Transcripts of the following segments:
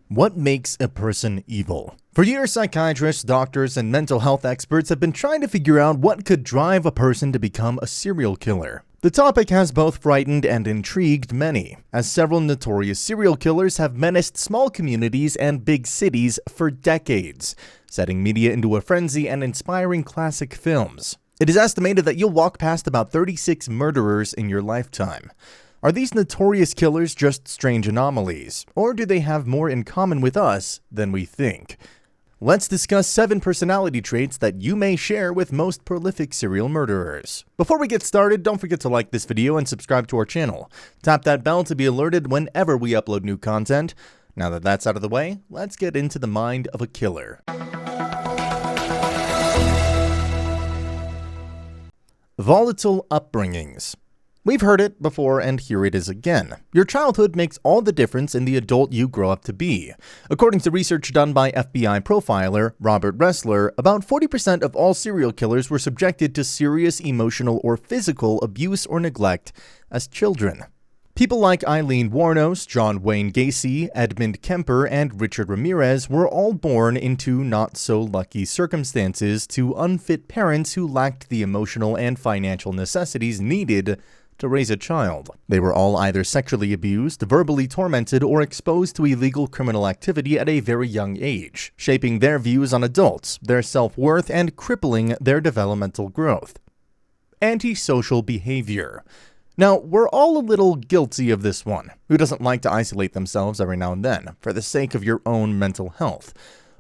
What makes a person evil? For years, psychiatrists, doctors, and mental health experts have been trying to figure out what could drive a person to become a serial killer. The topic has both frightened and intrigued many, as several notorious serial killers have menaced small communities and big cities for decades, setting media into a frenzy and inspiring classic films. It is estimated that you'll walk past about 36 murderers in your lifetime. Are these notorious killers just strange anomalies, or do they have more in common with us than we think? Let's discuss 7 personality traits that you may share with most prolific serial murderers. Before we get started, don't forget to like this video and subscribe to our channel. Tap that bell to be alerted whenever we upload new content. Now that that's out of the way, let's get into the mind of a killer. Volatile upbringings. We've heard it before, and here it is again. Your childhood makes all the difference in the adult you grow up to be. According to research done by FBI profiler Robert Ressler, about 40% of all serial killers were subjected to serious emotional or physical abuse or neglect as children. People like Eileen Wuornos, John Wayne Gacy, Edmund Kemper, and Richard Ramirez were all born into not-so-lucky circumstances to unfit parents who lacked the emotional and financial necessities needed to raise a child. They were all either sexually abused, verbally tormented, or exposed to illegal criminal activity at a very young age, shaping their views on adults, their self-worth, and crippling their developmental growth. Antisocial behavior. Now, we're all a little guilty of this one. Who doesn't like to isolate themselves every now and then, for the sake of your own mental health?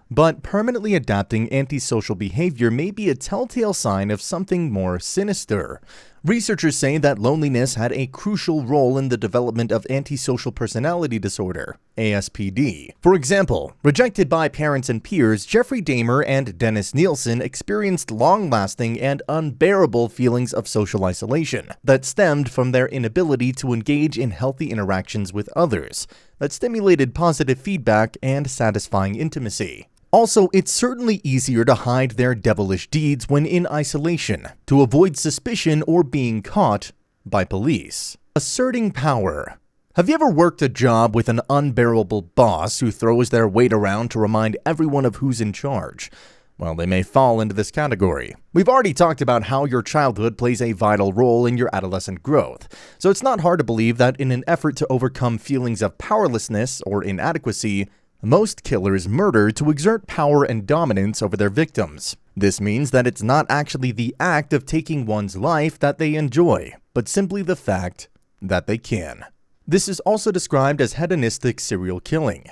But permanently adapting antisocial behavior may be a telltale sign of something more sinister. Researchers say that loneliness had a crucial role in the development of antisocial personality disorder, ASPD. For example, rejected by parents and peers, Jeffrey Dahmer and Dennis Nielsen experienced long-lasting and unbearable feelings of social isolation that stemmed from their inability to engage in healthy interactions with others that stimulated positive feedback and satisfying intimacy. Also, it's certainly easier to hide their devilish deeds when in isolation, to avoid suspicion or being caught by police. Asserting power. Have you ever worked a job with an unbearable boss who throws their weight around to remind everyone of who's in charge? Well, they may fall into this category. We've already talked about how your childhood plays a vital role in your adolescent growth, so it's not hard to believe that in an effort to overcome feelings of powerlessness or inadequacy, most killers murder to exert power and dominance over their victims. This means that it's not actually the act of taking one's life that they enjoy, but simply the fact that they can. This is also described as hedonistic serial killing.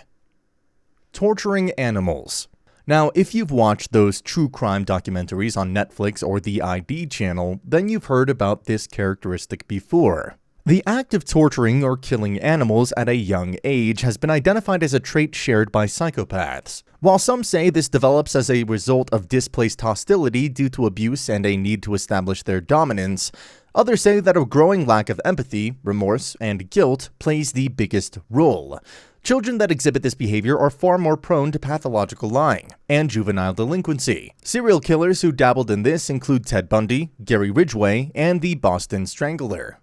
Torturing animals. Now, if you've watched those true crime documentaries on Netflix or the ID channel, then you've heard about this characteristic before. The act of torturing or killing animals at a young age has been identified as a trait shared by psychopaths. While some say this develops as a result of displaced hostility due to abuse and a need to establish their dominance, others say that a growing lack of empathy, remorse, and guilt plays the biggest role. Children that exhibit this behavior are far more prone to pathological lying and juvenile delinquency. Serial killers who dabbled in this include Ted Bundy, Gary Ridgway, and the Boston Strangler.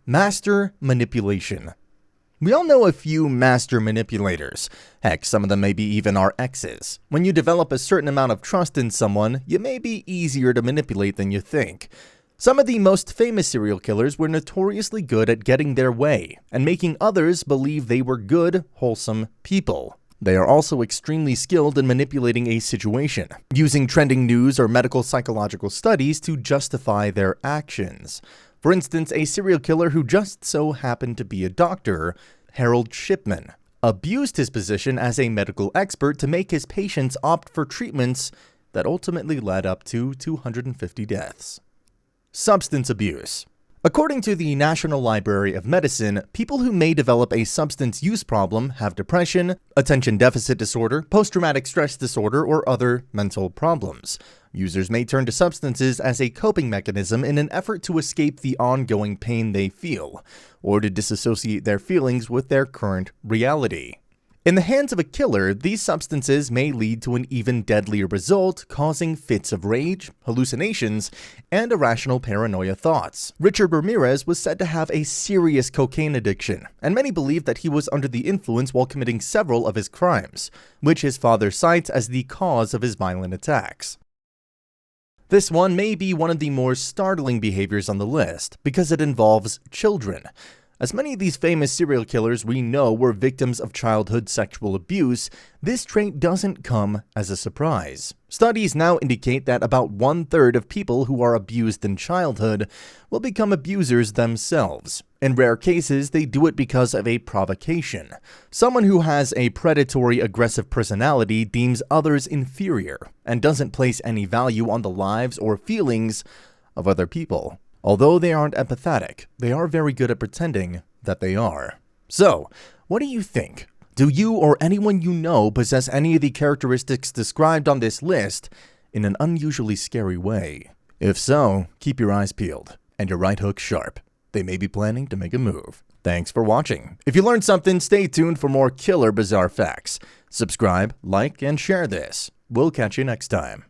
Master manipulation. We all know a few master manipulators. Heck, some of them may be even our exes. When you develop a certain amount of trust in someone, you may be easier to manipulate than you think. Some of the most famous serial killers were notoriously good at getting their way and making others believe they were good, wholesome people. They are also extremely skilled in manipulating a situation, using trending news or medical psychological studies to justify their actions. For instance, a serial killer who just so happened to be a doctor, Harold Shipman, abused his position as a medical expert to make his patients opt for treatments that ultimately led up to 250 deaths. Substance abuse. According to the National Library of Medicine, people who may develop a substance use problem have depression, attention deficit disorder, post-traumatic stress disorder, or other mental problems. Users may turn to substances as a coping mechanism in an effort to escape the ongoing pain they feel, or to disassociate their feelings with their current reality. In the hands of a killer, these substances may lead to an even deadlier result, causing fits of rage, hallucinations, and irrational paranoia thoughts. Richard Ramirez was said to have a serious cocaine addiction, and many believe that he was under the influence while committing several of his crimes, which his father cites as the cause of his violent attacks. This one may be one of the more startling behaviors on the list, because it involves children. As many of these famous serial killers we know were victims of childhood sexual abuse, this trait doesn't come as a surprise. Studies now indicate that about 1/3 of people who are abused in childhood will become abusers themselves. In rare cases, they do it because of a provocation. Someone who has a predatory, aggressive personality deems others inferior and doesn't place any value on the lives or feelings of other people. Although they aren't empathetic, they are very good at pretending that they are. So, what do you think? Do you or anyone you know possess any of the characteristics described on this list in an unusually scary way? If so, keep your eyes peeled and your right hook sharp. They may be planning to make a move. Thanks for watching. If you learned something, stay tuned for more killer bizarre facts. Subscribe, like, and share this. We'll catch you next time.